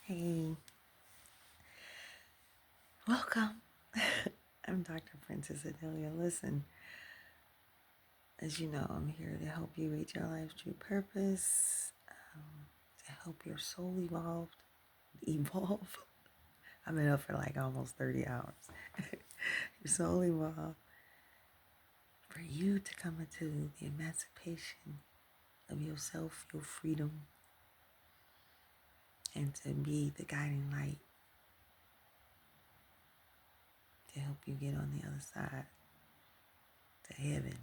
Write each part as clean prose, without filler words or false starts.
Hey, welcome. I'm Dr. Princess-Odilia. Listen, as you know, I'm here to help you reach your life's true purpose, to help your soul evolve. I've been up for like almost 30 hours. Your soul evolve, for you to come into the emancipation of yourself, your freedom, and to be the guiding light to help you get on the other side to heaven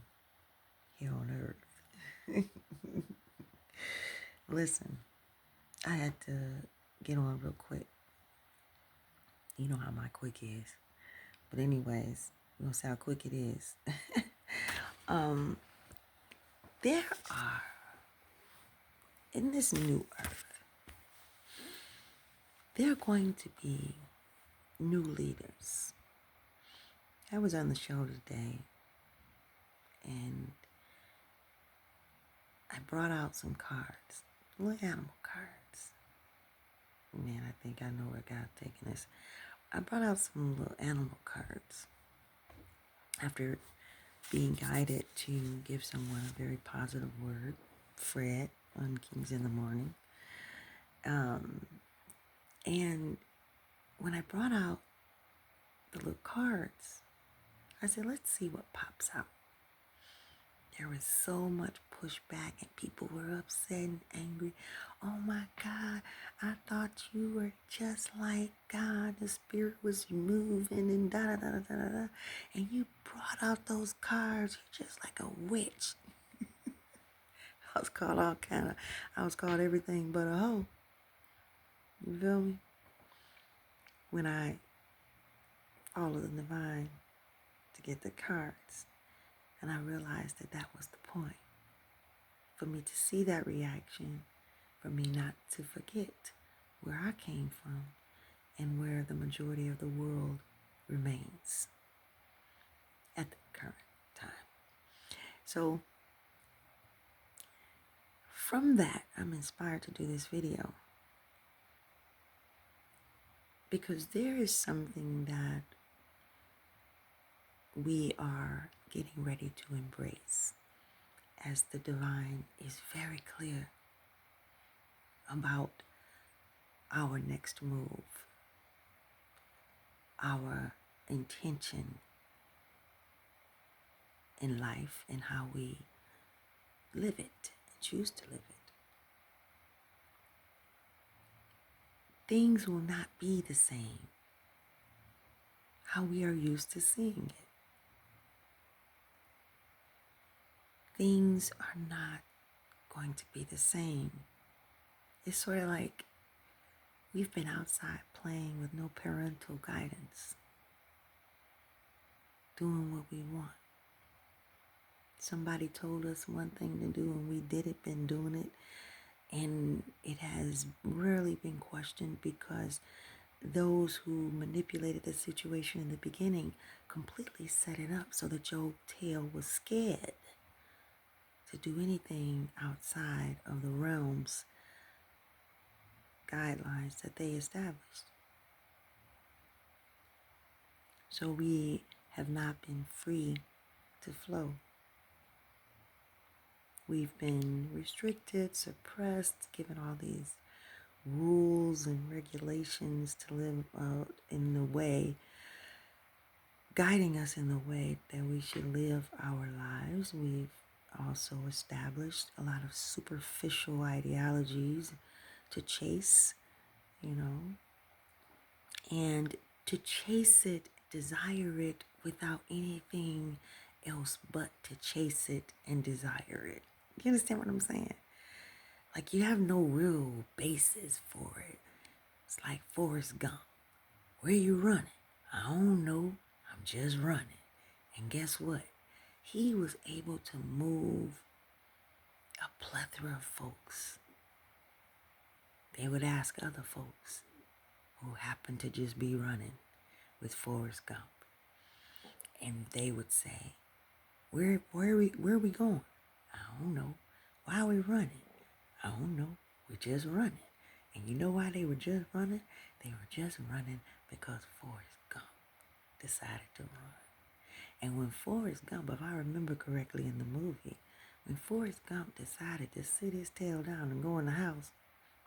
here on earth. Listen, I had to get on real quick. You know how my quick is. But anyways, we're gonna see how quick it is. There are, in this new earth, there are going to be new leaders. I was on the show today and I brought out some cards, little animal cards. Man, I think I know where God's taking this. I brought out some little animal cards after being guided to give someone a very positive word, Fred, on Kings in the Morning. And when I brought out the little cards, I said, let's see what pops out. There was so much pushback and people were upset and angry. Oh my God, I thought you were just like God. The spirit was moving and da-da-da-da-da-da. And you brought out those cards. You're just like a witch. I was called everything but a hoe. You feel me? When I followed the divine to get the cards, and I realized that that was the point. For me to see that reaction, for me not to forget where I came from and where the majority of the world remains at the current time. So from that, I'm inspired to do this video because there is something that we are getting ready to embrace, as the divine is very clear about our next move, our intention in life, and how we live it and choose to live it. Things will not be the same how we are used to seeing it. Things are not going to be the same. It's sort of like we've been outside playing with no parental guidance, doing what we want. Somebody told us one thing to do and we did it, been doing it, and it has rarely been questioned because those who manipulated the situation in the beginning completely set it up so that your tail was scared to do anything outside of the realms guidelines that they established. So we have not been free to flow. We've been restricted, suppressed, given all these rules and regulations to live out in the way, guiding us in the way that we should live our lives. We've also established a lot of superficial ideologies to chase, and to chase it, desire it without anything else but to chase it and desire it. You understand what I'm saying? Like you have no real basis for it. It's like Forrest Gump. Where you running? I don't know. I'm just running. And guess what? He was able to move a plethora of folks. They would ask other folks who happened to just be running with Forrest Gump. And they would say, where are we going? I don't know. Why are we running? I don't know. We're just running. And you know why they were just running? They were just running because Forrest Gump decided to run. And when Forrest Gump, if I remember correctly in the movie, when Forrest Gump decided to sit his tail down and go in the house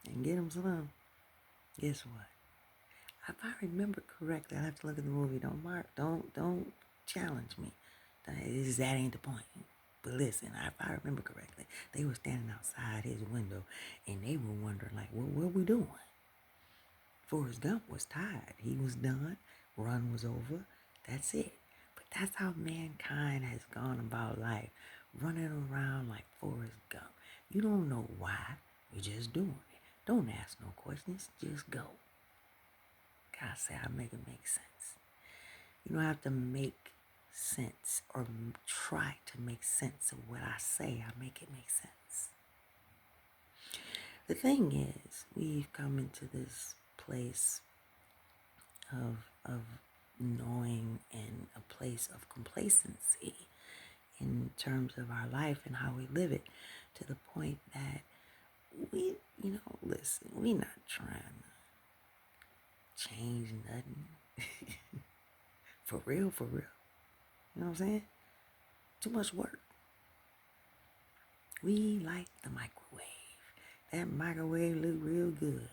and get him some, guess what? If I remember correctly, I have to look at the movie. Don't challenge me. That ain't the point. But listen, if I remember correctly, they were standing outside his window and they were wondering, like, what we doing? Forrest Gump was tired. He was done. Run was over. That's it. But that's how mankind has gone about life, running around like Forrest Gump. You don't know why. You're just doing it. Don't ask no questions. Just go. God say I make it make sense. You don't have to make sense or try to make sense of what I say. I make it make sense. The thing is, we've come into this place of knowing and a place of complacency in terms of our life and how we live it, to the point that we, listen, we not trying to change nothing. For real, for real. You know what I'm saying? Too much work. We like the microwave. That microwave look real good.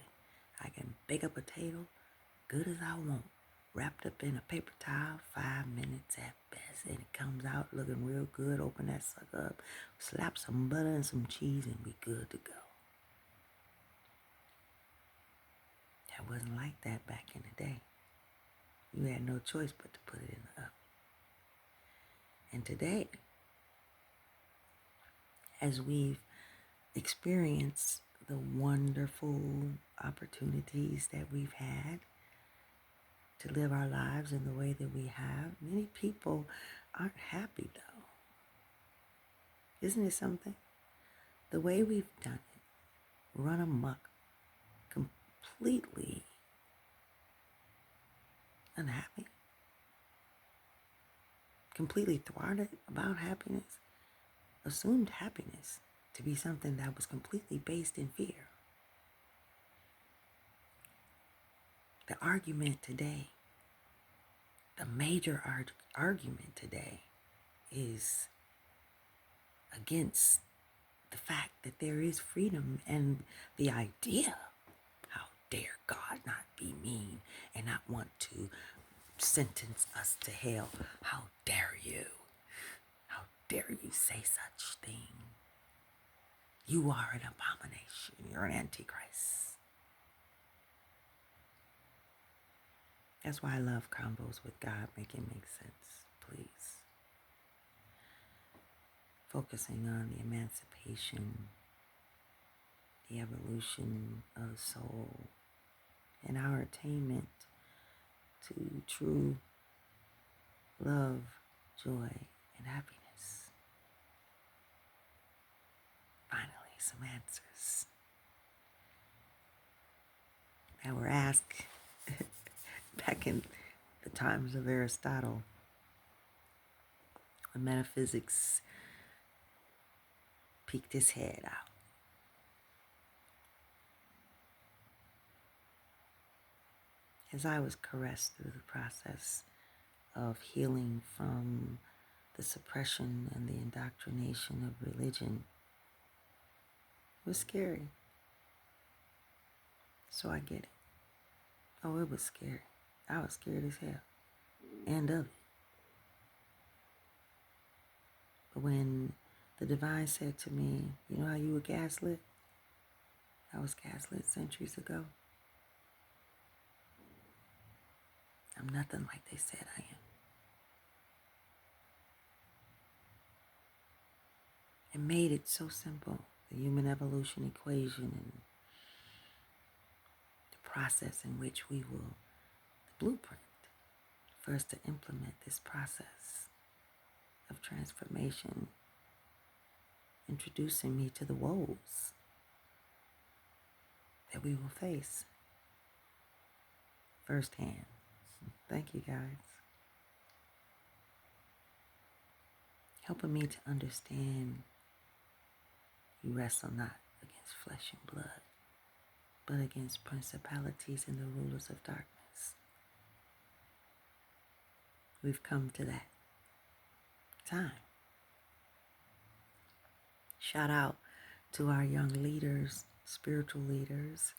I can bake a potato good as I want, wrapped up in a paper towel, 5 minutes at best, and it comes out looking real good. Open that sucker up, slap some butter and some cheese, and we good to go. That wasn't like that back in the day. You had no choice but to put it in the oven. And today, as we've experienced the wonderful opportunities that we've had to live our lives in the way that we have, many people aren't happy though. Isn't it something? The way we've done it, run amok, completely unhappy, completely thwarted about happiness, assumed happiness to be something that was completely based in fear. The argument today, the major argument today is against the fact that there is freedom and the idea. How dare God not be mean and not want to sentence us to hell? How dare you? How dare you say such thing? You are an abomination. You're an antichrist. That's why I love combos with God. Make it make sense, please. Focusing on the emancipation, the evolution of the soul, and our attainment to true love, joy, and happiness. Finally, some answers that were asked back in the times of Aristotle, when metaphysics peeked his head out. As I was caressed through the process of healing from the suppression and the indoctrination of religion, it was scary. So I get it. Oh, it was scary. I was scared as hell. And of it. But when the divine said to me, you know how you were gaslit? I was gaslit centuries ago. I'm nothing like they said I am. It made it so simple, the human evolution equation and the process in which we will, the blueprint for us to implement this process of transformation, introducing me to the woes that we will face firsthand. Thank you, guys. Helping me to understand you wrestle not against flesh and blood, but against principalities and the rulers of darkness. We've come to that time. Shout out to our young leaders, spiritual leaders,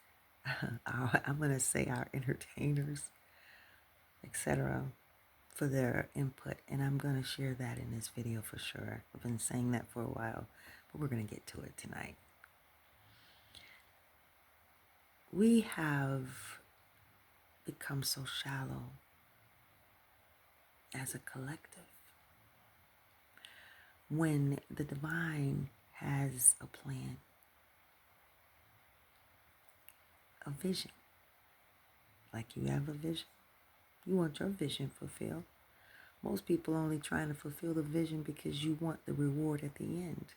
I'm going to say our entertainers, etc., for their input. And I'm going to share that in this video for sure. I've been saying that for a while, but we're going to get to it tonight. We have become so shallow as a collective when the divine has a plan, a vision. Like you have a vision, you want your vision fulfilled. Most people only trying to fulfill the vision because you want the reward at the end.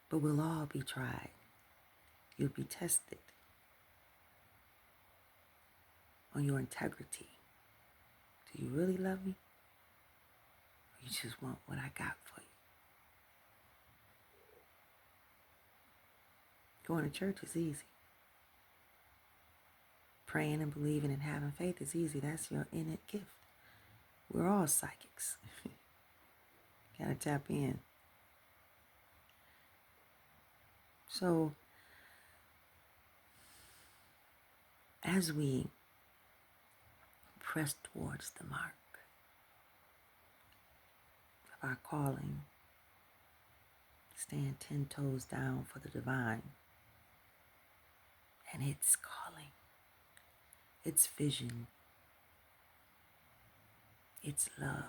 But we'll all be tried. You'll be tested on your integrity. Do you really love me? Or you just want what I got for you? Going to church is easy. Praying and believing and having faith is easy. That's your innate gift. We're all psychics. Gotta tap in. So, as we press towards the mark of our calling, stand 10 toes down for the divine and its calling, its vision, its love,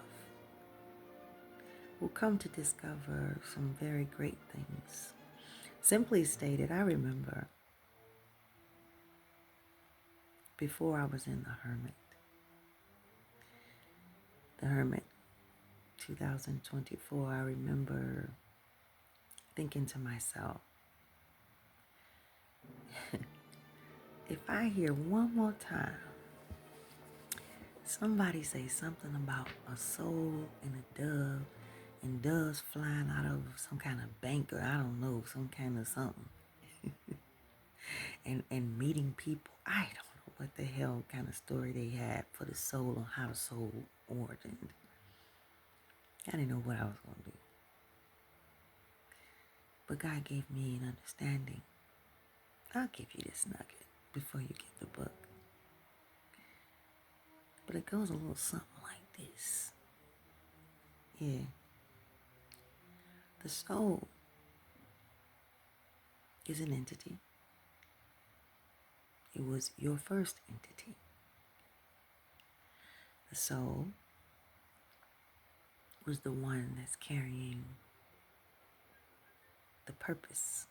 we'll come to discover some very great things. Simply stated, I remember before I was in the Hermit 2024, I remember thinking to myself, if I hear one more time somebody say something about a soul and a dove, and doves flying out of some kind of bank, or I don't know, some kind of something, and meeting people, I don't know what the hell kind of story they had for the soul on how the soul origined. I didn't know what I was going to do. But God gave me an understanding. I'll give you this nugget before you get the book. But it goes a little something like this. Yeah. The soul is an entity. It was your first entity. The soul was the one that's carrying the purpose.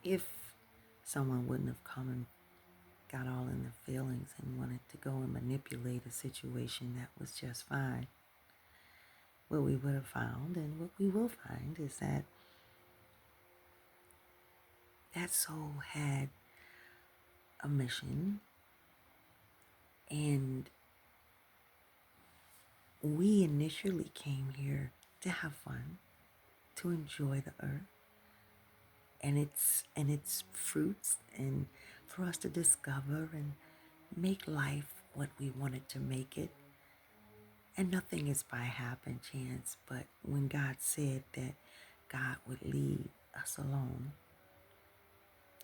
If someone wouldn't have come and got all in the feelings and wanted to go and manipulate a situation that was just fine, what we would have found and what we will find is that that soul had a mission, and we initially came here to have fun, to enjoy the earth and its fruits, and for us to discover and make life what we wanted to make it. And nothing is by happen chance, but when God said that God would leave us alone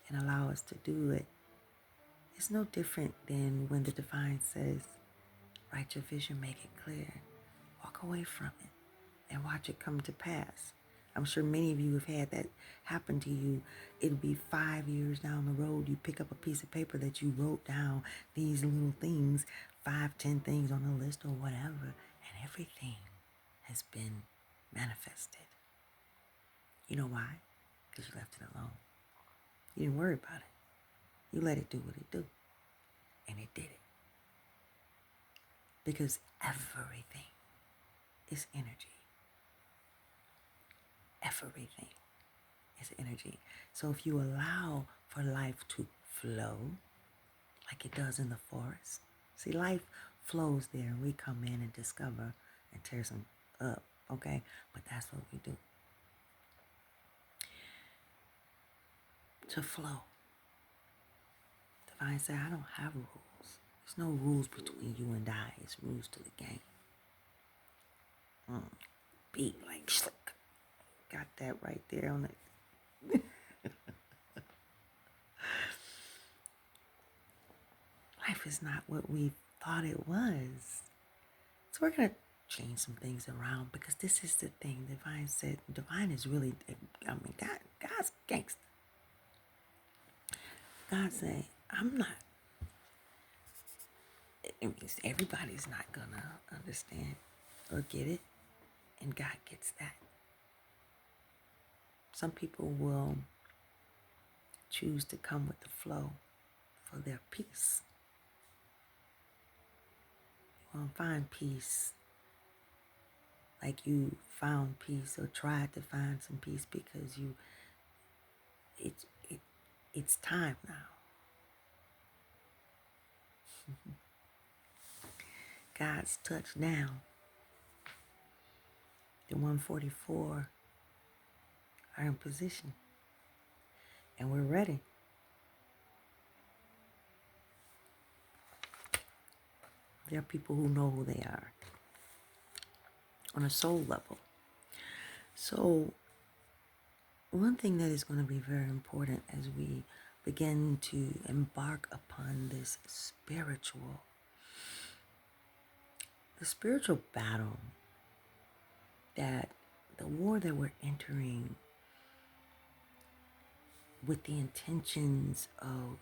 and allow us to do it, it's no different than when the divine says, write your vision, make it clear, walk away from it, and watch it come to pass. I'm sure many of you have had that happen to you. It'll be 5 years down the road, you pick up a piece of paper that you wrote down these little things, 5, 10 things on the list or whatever, and everything has been manifested. You know why? Because you left it alone. You didn't worry about it. You let it do what it do. And it did it. Because everything is energy. Everything is energy. So if you allow for life to flow like it does in the forest, see, life flows there and we come in and discover and tear some up, okay? But that's what we do. to flow. Divine said, I don't have rules. There's no rules between you and I. It's rules to the game. Beat like slick. Got that right there on it. Life is not what we thought it was. So we're going to change some things around because this is the thing. Divine said, Divine is really, God's gangster. God said, I'm not. It means everybody's not going to understand or get it. And God gets that. Some people will choose to come with the flow for their peace. You won't find peace like you found peace or tried to find some peace because it's time now. God's touched now. The 144 are in position. And we're ready. There are people who know who they are on a soul level. So one thing that is going to be very important as we begin to embark upon this the spiritual battle, that the war that we're entering with the intentions of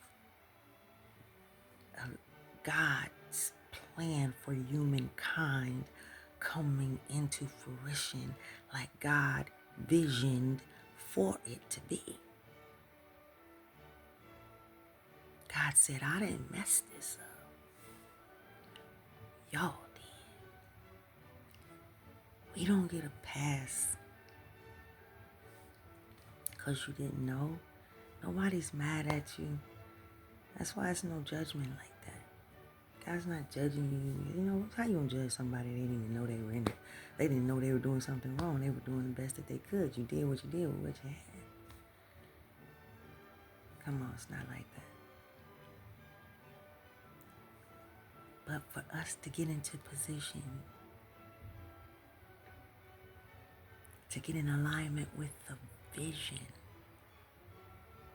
God's plan for humankind coming into fruition like God visioned for it to be. God said, I didn't mess this up. Y'all did. We don't get a pass because you didn't know. Nobody's mad at you. That's why it's no judgment like that. God's not judging you. You know, how you gonna judge somebody they didn't even know they were in it? They didn't know they were doing something wrong. They were doing the best that they could. You did what you did with what you had. Come on, it's not like that. But for us to get into position, to get in alignment with the vision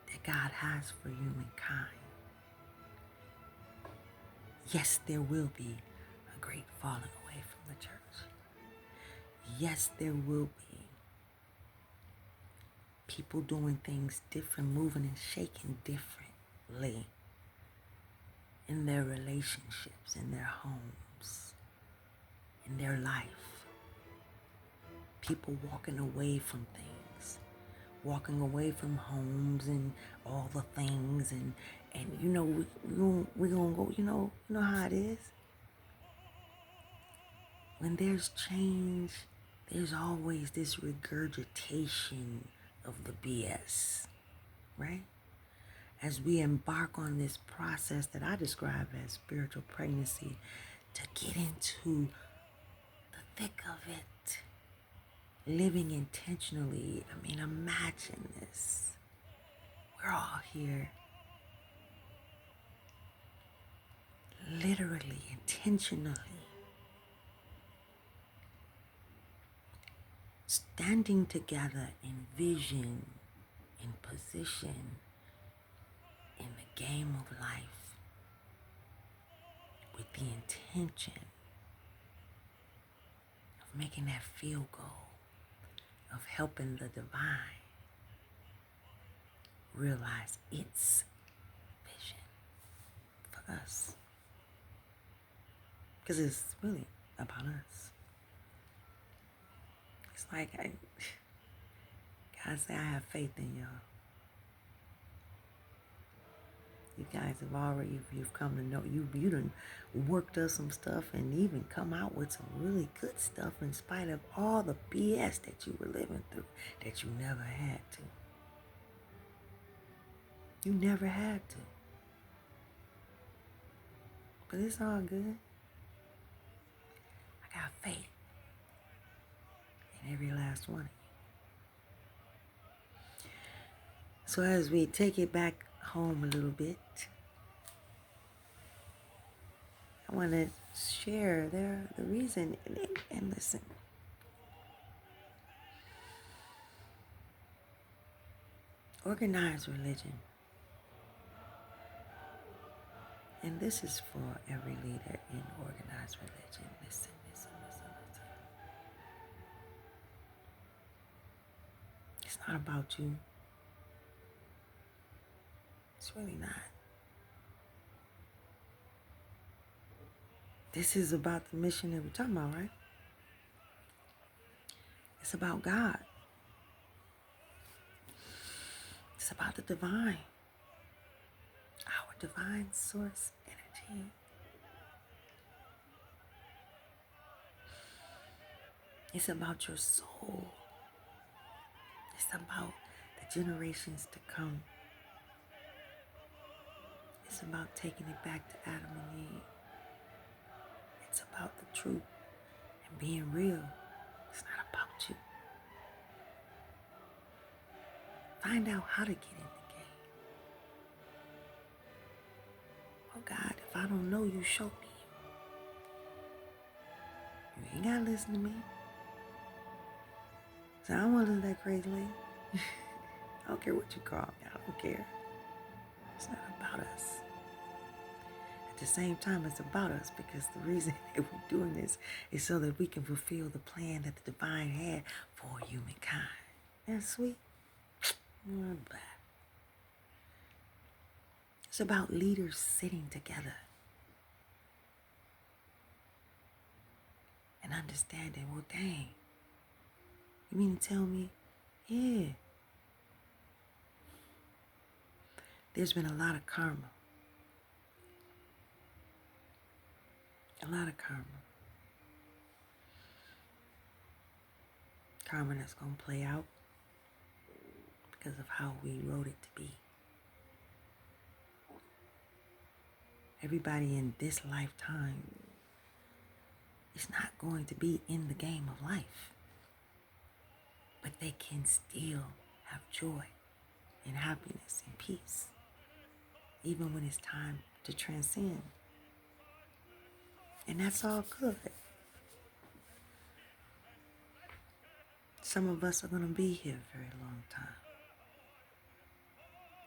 that God has for humankind, yes, there will be a great falling away from the church. Yes, there will be people doing things different, moving and shaking differently in their relationships, in their homes, in their life. People walking away from things, walking away from homes and all the things, and you know, we're gonna go, you know how it is. When there's change, there's always this regurgitation of the BS, right? As we embark on this process that I describe as spiritual pregnancy, to get into the thick of it, living intentionally. I mean, imagine this. We're all here literally, intentionally, standing together in vision, in position, in the game of life, with the intention of making that field goal, of helping the divine realize its vision for us. Because it's really about us. It's like God say, I have faith in y'all. You guys have already, you've come to know, you done worked us some stuff and even come out with some really good stuff in spite of all the BS that you were living through, that you never had to. You never had to. But it's all good. I got faith in every last one of you. So as we take it back home a little bit, I want to share the reason, and listen. Organized religion, and this is for every leader in organized religion. Listen, listen, listen, listen. It's not about you. It's really not. This is about the mission that we're talking about, right? It's about God. It's about the divine, our divine source energy. It's about your soul. It's about the generations to come. It's about taking it back to Adam and Eve. It's about the truth and being real. It's not about you. Find out how to get in the game. Oh God, if I don't know you, show me you. You ain't gotta listen to me. So I don't want to listen to that crazy lady. I don't care what you call me. I don't care. It's not about us. At the same time, it's about us because the reason that we're doing this is so that we can fulfill the plan that the divine had for humankind. That's sweet. It's about leaders sitting together and understanding, well, dang, you mean to tell me, yeah, there's been a lot of karma. A lot of karma. Karma that's going to play out because of how we wrote it to be. Everybody in this lifetime is not going to be in the game of life, but they can still have joy and happiness and peace, even when it's time to transcend. And that's all good. Some of us are going to be here a very long time.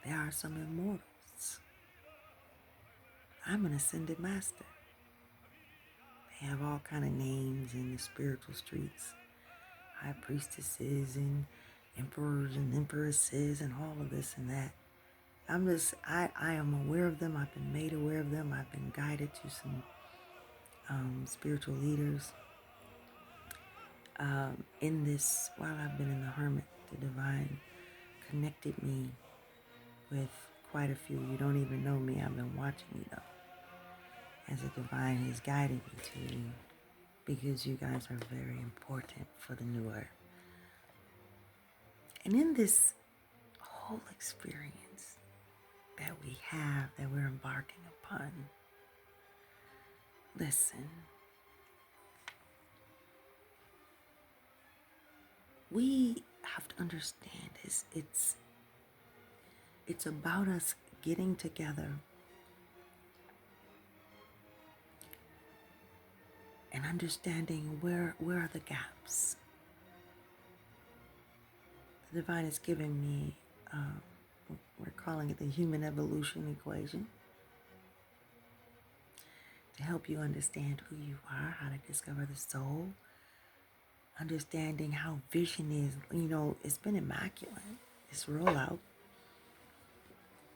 There are some immortals. I'm an ascended master. They have all kind of names in the spiritual streets. High priestesses and emperors and empresses and all of this and that. I am aware of them. I've been made aware of them. I've been guided to some spiritual leaders. In this, while I've been in the hermit, the divine connected me with quite a few. You don't even know me. I've been watching you though. As the divine has guided me to you, because you guys are very important for the new earth. And in this whole experience that we have, that we're embarking upon, listen, we have to understand this. It's about us getting together and understanding where are the gaps. The divine has given me, we're calling it the human evolution equation, to help you understand who you are, how to discover the soul, understanding how vision is. You know, it's been immaculate, this rollout,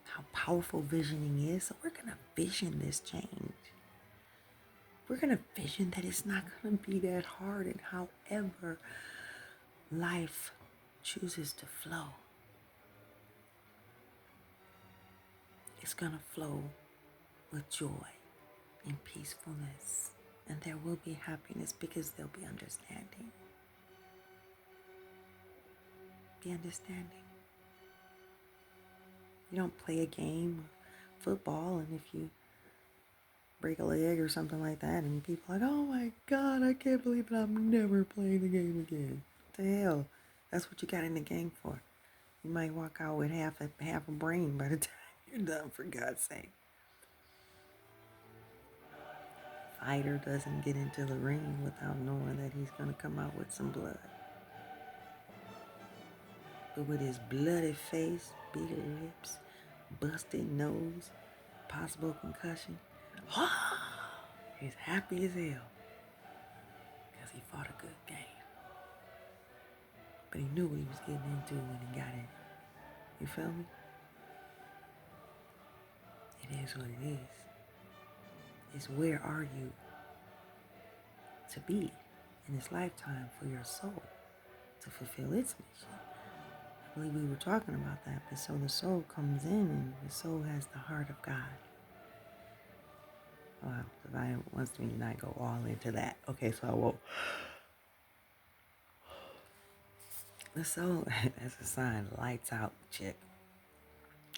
how powerful visioning is. So we're going to vision this change. We're going to vision that it's not going to be that hard, and however life chooses to flow, it's going to flow with joy and peacefulness. And there will be happiness because there'll be understanding. Be understanding. You don't play a game of football, and if you break a leg or something like that, and people are like, oh my God, I can't believe it, I'm never playing the game again. What the hell? That's what you got in the game for. You might walk out with half a brain by the time you're done, for God's sake. Fighter doesn't get into the ring without knowing that he's going to come out with some blood. But with his bloody face, big lips, busted nose, possible concussion, he's happy as hell because he fought a good game. But he knew what he was getting into when he got in. You feel me? It is what it is. It's where are you to be in this lifetime for your soul to fulfill its mission. I believe we were talking about that. But so the soul comes in and the soul has the heart of God. Well, if I wants me to not go all into that. Okay, so I won't. The soul, as a sign, lights out, chick.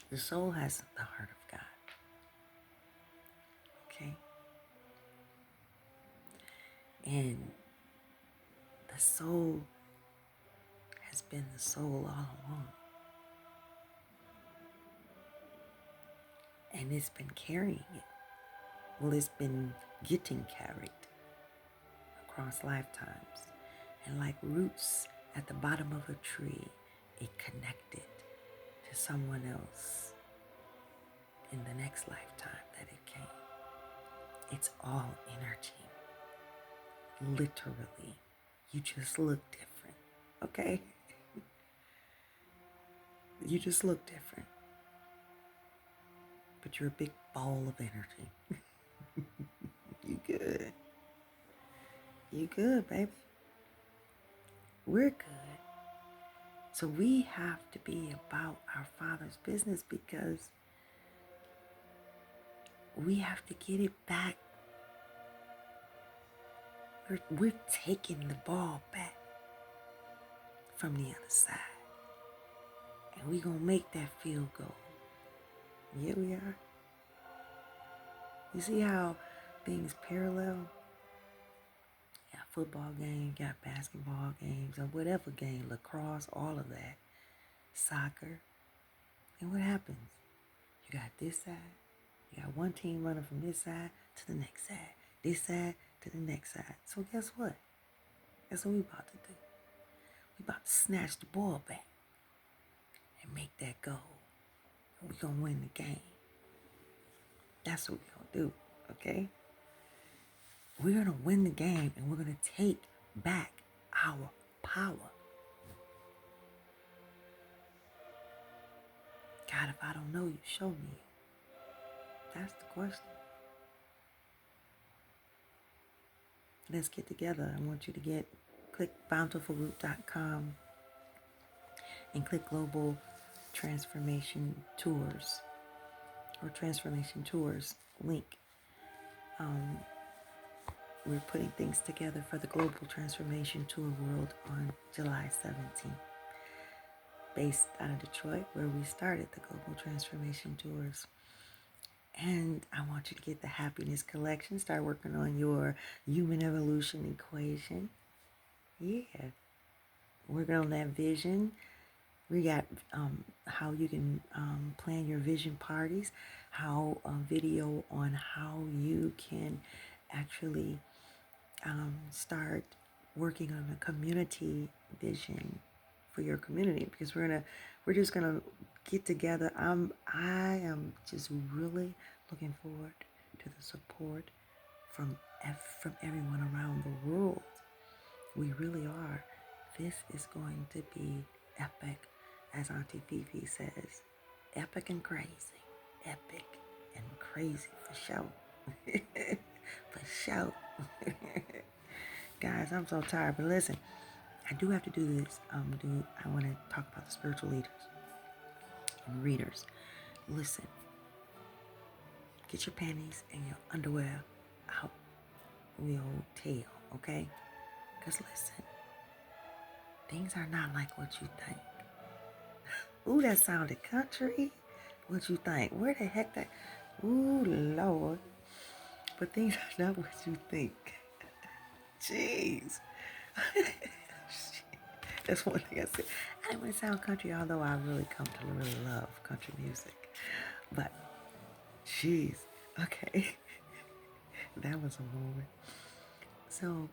The soul has the heart of God. Okay? And the soul has been the soul all along. And it's been carrying it. Well, it's been getting carried across lifetimes. And like roots at the bottom of a tree, it connected to someone else in the next lifetime that it came. It's all energy. Literally. You just look different. Okay? You just look different. But you're a big ball of energy. You good. You good, baby. We're good. So we have to be about our Father's business because we have to get it back. We're taking the ball back from the other side. And we're going to make that field goal. Yeah, we are. You see how things parallel? You got football games, you got basketball games, or whatever game, lacrosse, all of that, soccer. And what happens? You got this side, you got one team running from this side to the next side, this side to the next side. So guess what? That's what we about to do. We about to snatch the ball back and make that goal. And we gonna win the game. That's what we gonna do, okay? We're gonna win the game and we're gonna take back our power. God, if I don't know you, show me. That's the question. Let's get together. I want you to click bountifulroot.com and click Global Transformation Tours or Transformation Tours link. We're putting things together for the Global Transformation Tour World on July 17th. Based out of Detroit, where we started the Global Transformation Tours. And I want you to get the Happiness Collection. Start working on your human evolution equation. Yeah. Working on that vision. We got how you can plan your vision parties. How a video on how you can actually start working on a community vision for your community, because we're just gonna get together. I am just really looking forward to the support from everyone around the world. We really are. This is going to be epic, as Auntie Fifi says. Epic and crazy. Epic and crazy for sure. For sure. Guys, I'm so tired, but listen, I do have to do this. I want to talk about the spiritual leaders and readers. Listen, get your panties and your underwear out your tail, okay? Because listen, things are not like what you think. Ooh, that sounded country. What you think? Where the heck that? Ooh, Lord. But things are not what you think. Jeez. That's one thing I said. I I don't want to sound country, although I really come to really love country music. But, jeez, okay. That was a moment. So,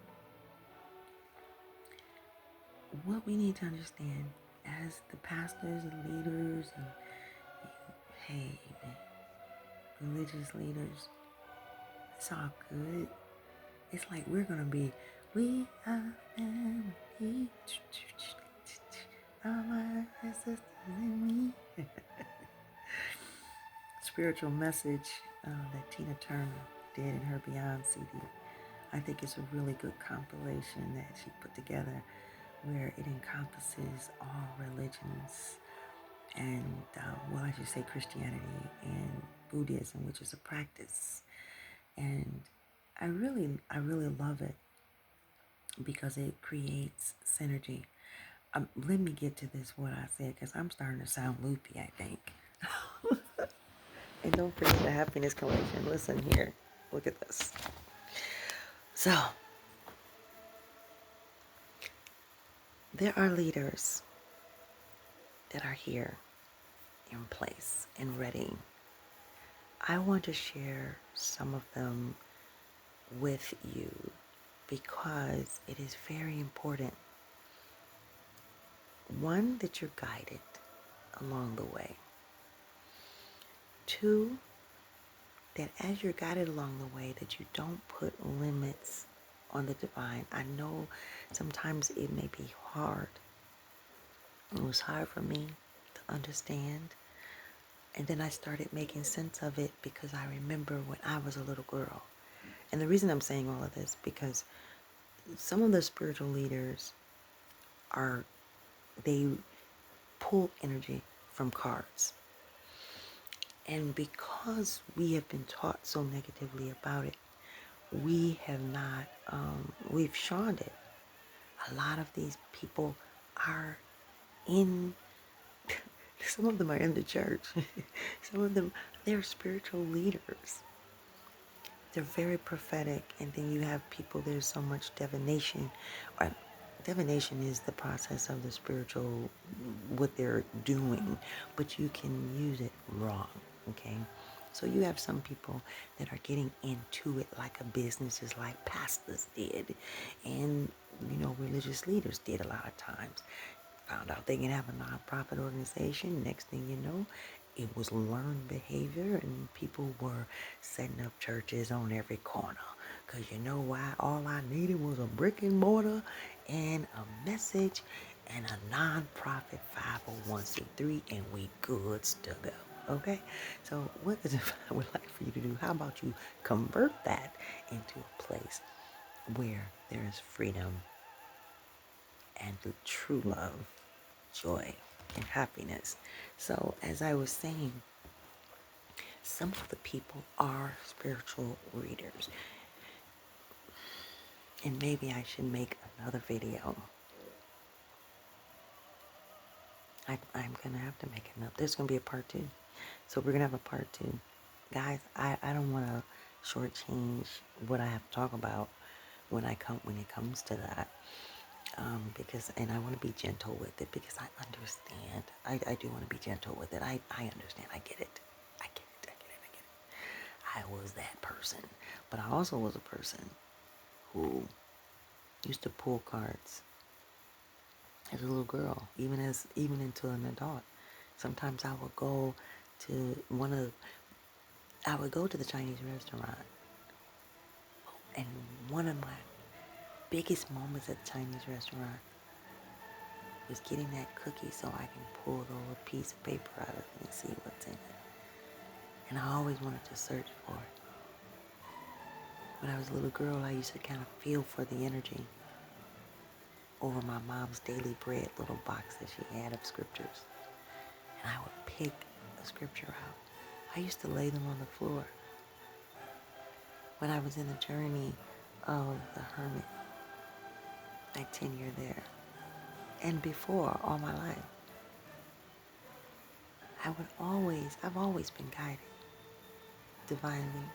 what we need to understand as the pastors and leaders and, hey, religious leaders, it's all good. It's like we're going to be, we are family. All my sisters and me. Spiritual message that Tina Turner did in her Beyond CD. I think it's a really good compilation that she put together where it encompasses all religions and, well, I should say Christianity and Buddhism, which is a practice. And I really love it because it creates synergy. Let me get to this, what I said, because I'm starting to sound loopy, I think. And don't forget the happiness collection. Listen here. Look at this. So, there are leaders that are here in place and ready. I want to share some of them with you because it is very important. One, that you're guided along the way. Two, that as you're guided along the way, that you don't put limits on the divine. I know sometimes it may be hard. It was hard for me to understand. And then I started making sense of it because I remember when I was a little girl. And the reason I'm saying all of this, because some of the spiritual leaders they pull energy from cards. And because we have been taught so negatively about it, we have not, we've shunned it. A lot of these people are in, some of them are in the church. Some of them, they're spiritual leaders. They're very prophetic. And then you have people, there's so much divination. Divination is the process of the spiritual, what they're doing, but you can use it wrong, okay? So you have some people that are getting into it like a business, just like pastors did, and, religious leaders did a lot of times. Found out they can have a nonprofit organization. Next thing you know, it was learned behavior, and people were setting up churches on every corner. Because you know why? All I needed was a brick and mortar and a message and a nonprofit 501c3, and we good to go. Okay? So what is it I would like for you to do? How about you convert that into a place where there is freedom and true love, joy, and happiness. So as I was saying, some of the people are spiritual readers. And maybe I should make another video. I'm going to have to make another. There's going to be a part 2. So we're going to have a part 2. Guys, I don't want to shortchange what I have to talk about when it comes to that. And I want to be gentle with it because I understand. I do want to be gentle with it. I understand. I get it. I get it. I was that person. But I also was a person who used to pull cards as a little girl, even into an adult. Sometimes I would go to the Chinese restaurant, and one of my biggest moments at the Chinese restaurant was getting that cookie so I can pull the little piece of paper out of it and see what's in it. And I always wanted to search for it. When I was a little girl, I used to kind of feel for the energy over my mom's daily bread little box that she had of scriptures. And I would pick a scripture out. I used to lay them on the floor. When I was in the journey of the hermit, my tenure there, and before, all my life, I've always been guided divinely.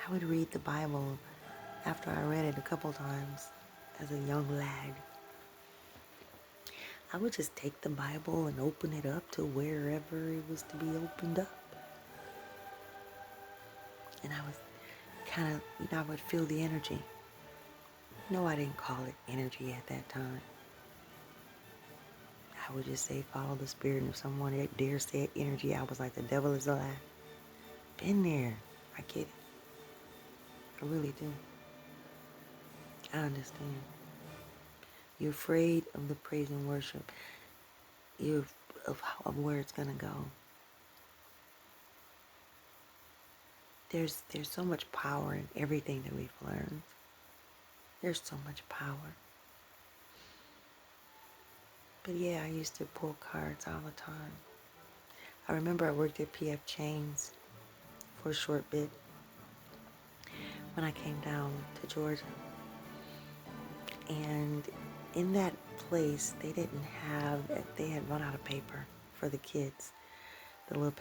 I would read the Bible after I read it a couple times as a young lad. I would just take the Bible and open it up to wherever it was to be opened up. And I was kind of, I would feel the energy. No, I didn't call it energy at that time. I would just say, follow the Spirit. And if someone dare say energy, I was like, the devil is alive. Been there. I get it. I really do. I understand. You're afraid of the praise and worship. You're of where it's going to go. There's so much power in everything that we've learned. There's so much power. But yeah, I used to pull cards all the time. I remember I worked at P.F. Chang's for a short bit when I came down to Georgia. And in that place, they had run out of paper for the kids. The little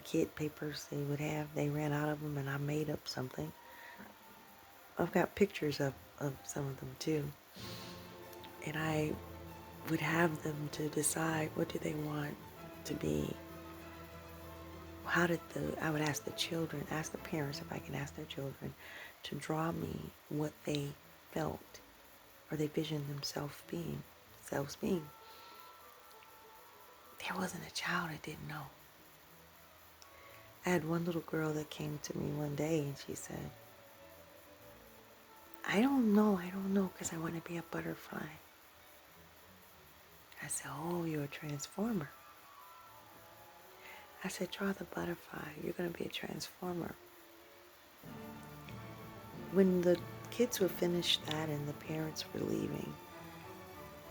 kid papers they would have, they ran out of them, and I made up something. I've got pictures of some of them too. And I would have them to decide what do they want to be. I would ask the parents if I can ask their children to draw me what they felt or they visioned themselves being. There wasn't a child that didn't know. I had one little girl that came to me one day and she said, I don't know, because I want to be a butterfly. I said, oh, you're a transformer. I said, draw the butterfly. You're going to be a transformer. When the kids were finished that and the parents were leaving,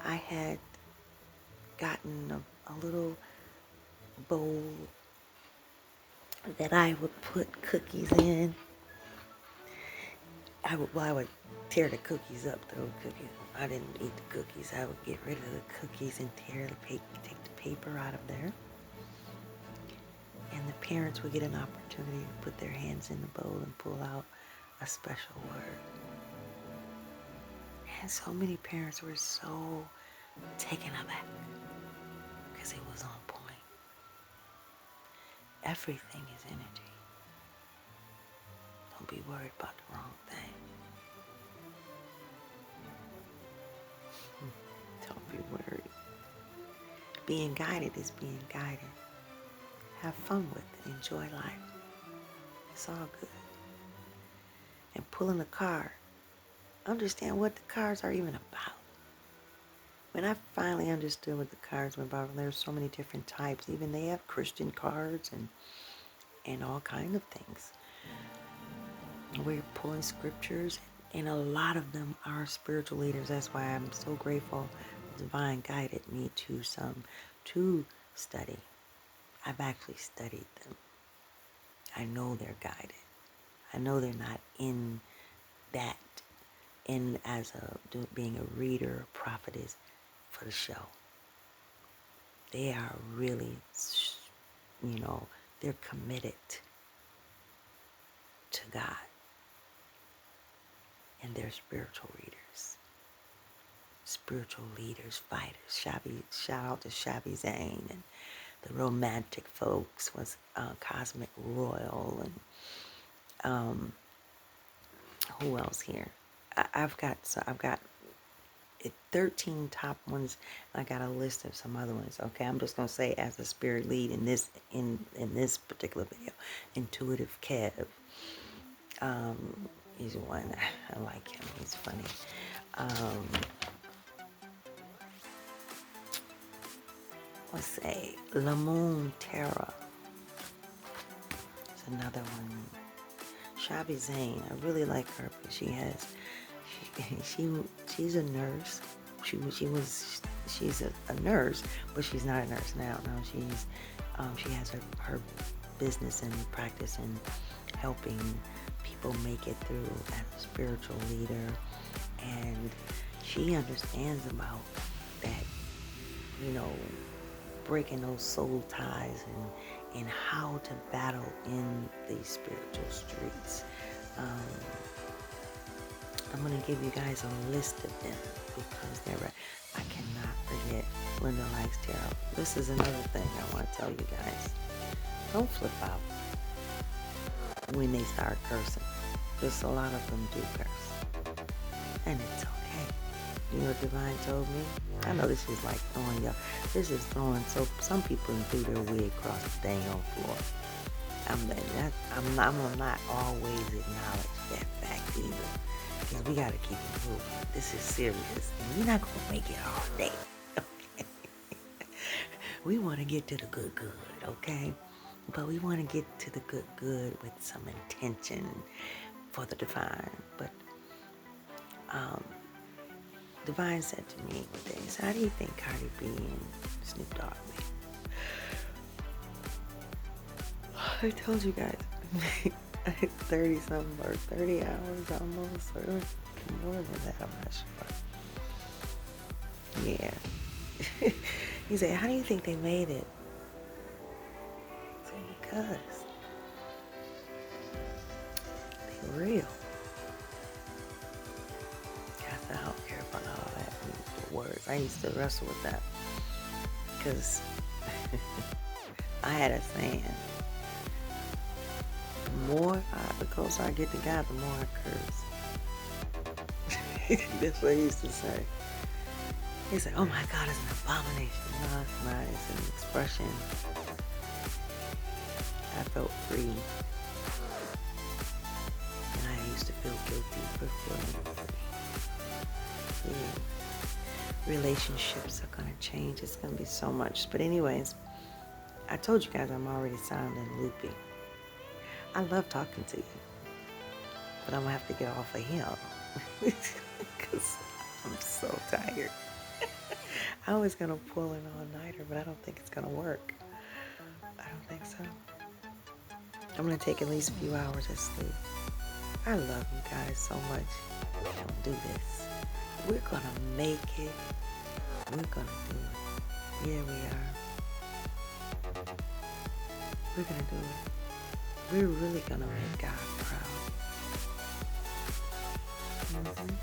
I had gotten a little bowl that I would put cookies in. I would tear the cookies up, throw the cookies. I didn't eat the cookies. I would get rid of the cookies and take the paper out of there. And the parents would get an opportunity to put their hands in the bowl and pull out a special word. And so many parents were so taken aback because it was on point. Everything is energy. Don't be worried about the wrong thing. Don't be worried. Being guided is being guided. Have fun with it. Enjoy life. It's all good. And pulling a card. Understand what the cards are even about. When I finally understood what the cards were about, there's so many different types. Even they have Christian cards and all kinds of things. We're pulling scriptures, and a lot of them are spiritual leaders. That's why I'm so grateful Divine guided me to study. I've actually studied them. I know they're guided. I know they're not in as being a reader, a prophetess for the show. They are really, they're committed to God. And they're spiritual readers. Spiritual leaders, fighters. Shout out to Shabby Zane, and the romantic folks was Cosmic Royal, and who else here? I've got 13 top ones. I got a list of some other ones. Okay, I'm just gonna say as a spirit lead in this particular video, Intuitive Kev. He's one. I like him. He's funny. Let's say Lamoon Terra. It's another one. Shabby Zane. I really like her, but she's a nurse. She's a nurse, but she's not a nurse now. No, she has her business and practice in helping people make it through as a spiritual leader, and she understands about that, breaking those soul ties and how to battle in these spiritual streets. I'm going to give you guys a list of them. because they're ready. I cannot forget Linda Likes Tarot. This is another thing I want to tell you guys. Don't flip out when they start cursing. Just a lot of them do curse. And it's okay. You know what Divine told me? I know this is like throwing y'all. This is throwing some people threw their wig across the dang on floor. I'm not always acknowledge that fact either. Because we got to keep it moving. This is serious. And we're not going to make it all day. Okay? We want to get to the good, okay? But we want to get to the good with some intention for the divine. But Divine said to me one day, so how do you think Cardi B and Snoop Dogg made? I told you guys, 30 something or 30 hours almost, or more than that, I'm not sure. Yeah. He said, how do you think they made it? I said, because they're real. I don't care about all that words. I used to wrestle with that because I had a saying. The closer I get to God, the more I curse. That's what he used to say. He said, oh my God, it's an abomination. No, it's not. It's an expression. I felt free. And I used to feel guilty for feeling free. Yeah. Relationships are going to change. It's going to be so much. But anyways, I told you guys I'm already sounding loopy. I love talking to you. But I'm going to have to get off of him. Because I'm so tired. I was going to pull an all-nighter, but I don't think it's going to work. I don't think so. I'm going to take at least a few hours of sleep. I love you guys so much. Don't do this. We're going to make it. We're going to do it. Yeah, we are. We're going to do it. We're really going to make God proud. Mm-hmm.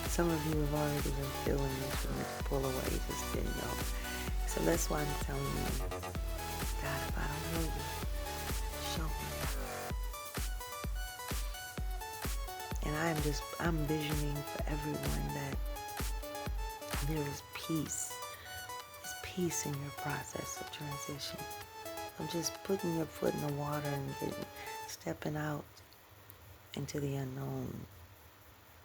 Some of you have already been feeling this when you pull away, you just didn't know. So that's why I'm telling you, God, if I don't know you, show me. And I'm visioning for everyone that there is peace. There's peace in your process of transition. I'm just putting your foot in the water and stepping out into the unknown.